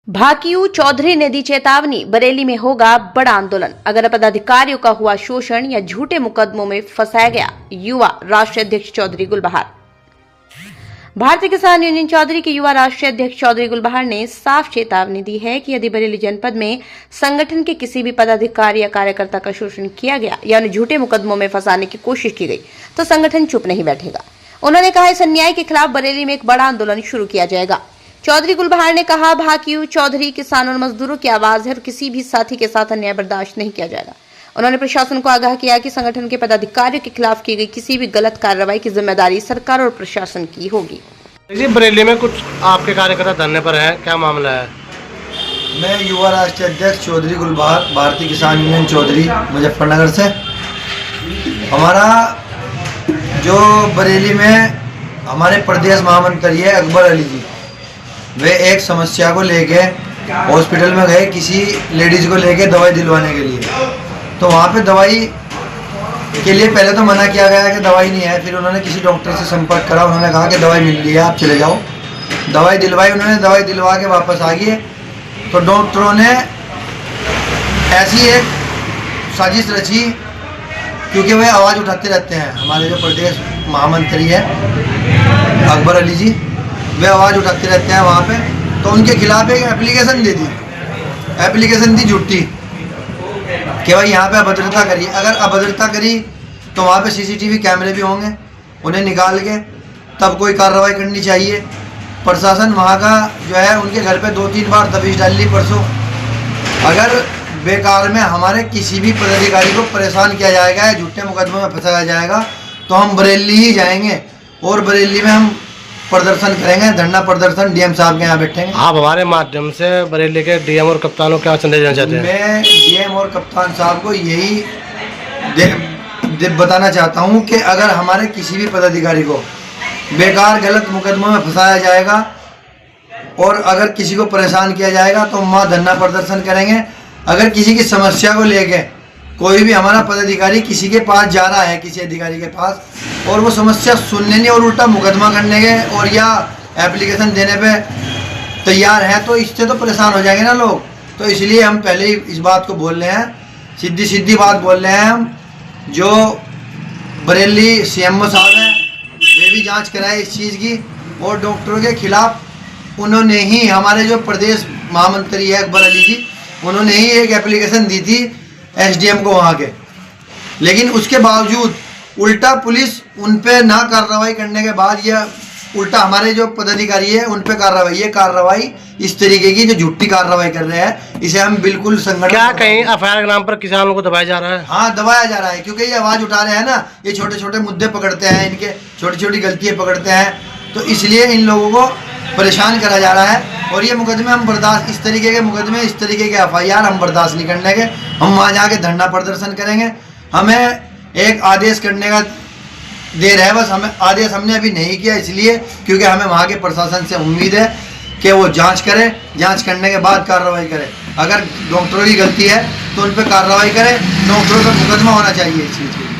भाकियू चौधरी ने दी चेतावनी, बरेली में होगा बड़ा आंदोलन। अगर पदाधिकारियों का हुआ शोषण या झूठे मुकदमों में फंसाया गया युवा राष्ट्रीय अध्यक्ष चौधरी गुलबहार। भारतीय किसान यूनियन चौधरी के युवा राष्ट्रीय अध्यक्ष चौधरी गुलबहार ने साफ चेतावनी दी है कि यदि बरेली जनपद में संगठन के किसी भी पदाधिकारी या कार्यकर्ता का शोषण किया गया या उन्हें झूठे मुकदमों में फंसाने की कोशिश की गई तो संगठन चुप नहीं बैठेगा। उन्होंने कहा, इस अन्याय के खिलाफ बरेली में एक बड़ा आंदोलन शुरू किया जाएगा। चौधरी गुलबहार ने कहा, भाकियू चौधरी किसानों और मजदूरों की आवाज है और किसी भी साथी के साथ अन्याय बर्दाश्त नहीं किया जाएगा। उन्होंने प्रशासन को आगाह किया कि संगठन के पदाधिकारियों के खिलाफ की गई किसी भी गलत कार्रवाई की जिम्मेदारी सरकार और प्रशासन की होगी। जी, बरेली में कुछ आपके कार्यकर्ता धरने पर हैं, क्या मामला है? मैं युवा राष्ट्रीय अध्यक्ष चौधरी गुलबहार, भारतीय किसान यूनियन चौधरी मुजफ्फरनगर से। हमारा जो बरेली में हमारे प्रदेश महामंत्री है अकबर अली जी, वे एक समस्या को लेके हॉस्पिटल में गए किसी लेडीज को लेके दवाई दिलवाने के लिए। तो वहाँ पे दवाई के लिए पहले तो मना किया गया कि दवाई नहीं है। फिर उन्होंने किसी डॉक्टर से संपर्क करा, उन्होंने कहा कि दवाई मिल रही है, आप चले जाओ। दवाई दिलवाई, उन्होंने दवाई दिलवा के वापस आ गए। तो डॉक्टरों ने ऐसी एक साजिश रची, क्योंकि वे आवाज़ उठाते रहते हैं। हमारे जो प्रदेश महामंत्री है अकबर अली जी, वे आवाज़ उठाते रहते हैं वहाँ पे। तो उनके खिलाफ एक एप्लीकेशन दे दी, एप्लीकेशन दी झूठी कि भाई यहाँ पे अभद्रता करी। अगर अभद्रता करी तो वहाँ पे सीसीटीवी कैमरे भी होंगे, उन्हें निकाल के तब कोई कार्रवाई करनी चाहिए। प्रशासन वहाँ का जो है उनके घर पे 2-3 बार दबिश डाल ली परसों। अगर बेकार में हमारे किसी भी पदाधिकारी को परेशान किया जाएगा या झूठे मुकदमों में फंसाया जाएगा तो हम बरेली ही जाएंगे और बरेली में हम प्रदर्शन करेंगे, धरना प्रदर्शन डीएम साहब के यहाँ बैठेंगे। आप हमारे माध्यम से बरेली के डीएम और कप्तानों को क्या संदेश देना चाहते हैं? मैं डीएम और कप्तान साहब को यही बताना चाहता हूँ कि अगर हमारे किसी भी पदाधिकारी को बेकार गलत मुकदमों में फंसाया जाएगा और अगर किसी को परेशान किया जाएगा तो हम वहाँ धरना प्रदर्शन करेंगे। अगर किसी की समस्या को लेके कोई भी हमारा पदाधिकारी किसी के पास जा रहा है, किसी अधिकारी के पास, और वो समस्या सुनने नहीं और उल्टा मुकदमा करने के और या एप्लीकेशन देने पे तैयार है, तो इससे तो परेशान हो जाएंगे ना लोग। तो इसलिए हम पहले ही इस बात को बोल रहे हैं, सीधी बात बोल रहे हैं हम। जो बरेली सीएमओ साहब हैं वे भी जांच कराए इस चीज़ की, और डॉक्टरों के खिलाफ उन्होंने ही, हमारे जो प्रदेश महामंत्री है अकबर अली जी, उन्होंने ही एक एप्लीकेशन दी थी एसडीएम को वहाँ के। लेकिन उसके बावजूद उल्टा पुलिस उन पे ना कार्रवाई करने के बाद या उल्टा हमारे जो पदाधिकारी है उन पे कार्रवाई, ये कार्रवाई इस तरीके की जो झूठी कार्रवाई कर रहे हैं, इसे हम बिल्कुल संगठन क्या कहीं एफआईआर के नाम पर किसानों को दबाया जा रहा है? हाँ, दबाया जा रहा है, क्योंकि ये आवाज़ उठा रहे हैं ना, ये छोटे छोटे मुद्दे पकड़ते हैं, इनके छोटी छोटी गलतियाँ पकड़ते हैं, तो इसलिए इन लोगों को परेशान करा जा रहा है। और ये मुकदमे हम बर्दाश्त, इस तरीके के मुकदमे, इस तरीके के एफआईआर हम बर्दाश्त नहीं करने के। हम वहाँ जाके धरना प्रदर्शन करेंगे। हमें एक आदेश करने का देर है, बस हमें आदेश हमने अभी नहीं किया, इसलिए क्योंकि हमें वहाँ के प्रशासन से उम्मीद है कि वो जांच करे, जांच करने के बाद कार्रवाई करे। अगर डॉक्टरों की गलती है तो उन पर कार्रवाई करे, डॉक्टरों पर मुकदमा होना चाहिए इस चीज़ के लिए।